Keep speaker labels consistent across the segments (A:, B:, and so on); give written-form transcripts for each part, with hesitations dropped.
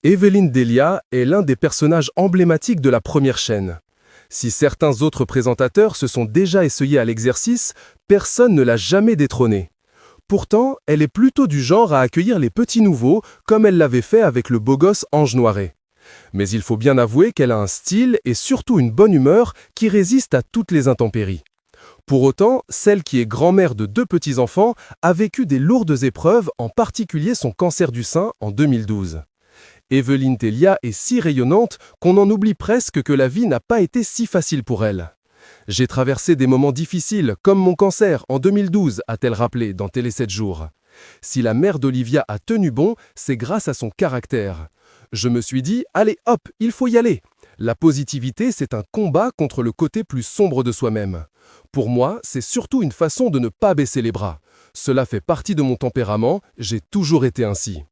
A: Evelyne Delia est l'un des personnages emblématiques de la première chaîne. Si certains autres présentateurs se sont déjà essayés à l'exercice, personne ne l'a jamais détrônée. Pourtant, elle est plutôt du genre à accueillir les petits nouveaux, comme elle l'avait fait avec le beau gosse Ange Noiret. Mais il faut bien avouer qu'elle a un style et surtout une bonne humeur qui résiste à toutes les intempéries. Pour autant, celle qui est grand-mère de 2 petits-enfants a vécu des lourdes épreuves, en particulier son cancer du sein en 2012. Evelyne Delia est si rayonnante qu'on en oublie presque que la vie n'a pas été si facile pour elle. J'ai traversé des moments difficiles, comme mon cancer en 2012, a-t-elle rappelé dans Télé 7 jours. Si la mère d'Olivia a tenu bon, c'est grâce à son caractère. Je me suis dit, allez hop, il faut y aller. La positivité, c'est un combat contre le côté plus sombre de soi-même. Pour moi, c'est surtout une façon de ne pas baisser les bras. Cela fait partie de mon tempérament, j'ai toujours été ainsi.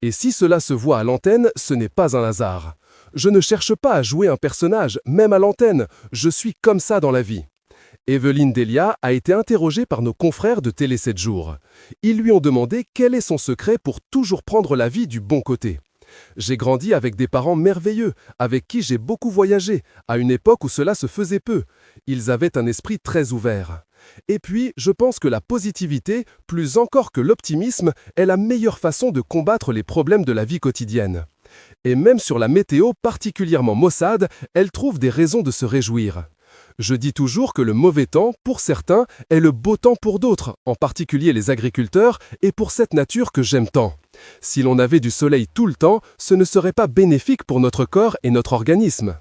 A: Et si cela se voit à l'antenne, ce n'est pas un hasard. Je ne cherche pas à jouer un personnage, même à l'antenne, je suis comme ça dans la vie. Evelyne Delia a été interrogée par nos confrères de Télé 7 jours. Ils lui ont demandé quel est son secret pour toujours prendre la vie du bon côté. J'ai grandi avec des parents merveilleux, avec qui j'ai beaucoup voyagé, à une époque où cela se faisait peu. Ils avaient un esprit très ouvert. Et puis, je pense que la positivité, plus encore que l'optimisme, est la meilleure façon de combattre les problèmes de la vie quotidienne. Et même sur la météo particulièrement maussade, elle trouve des raisons de se réjouir. Je dis toujours que le mauvais temps, pour certains, est le beau temps pour d'autres, en particulier les agriculteurs, et pour cette nature que j'aime tant. Si l'on avait du soleil tout le temps, ce ne serait pas bénéfique pour notre corps et notre organisme.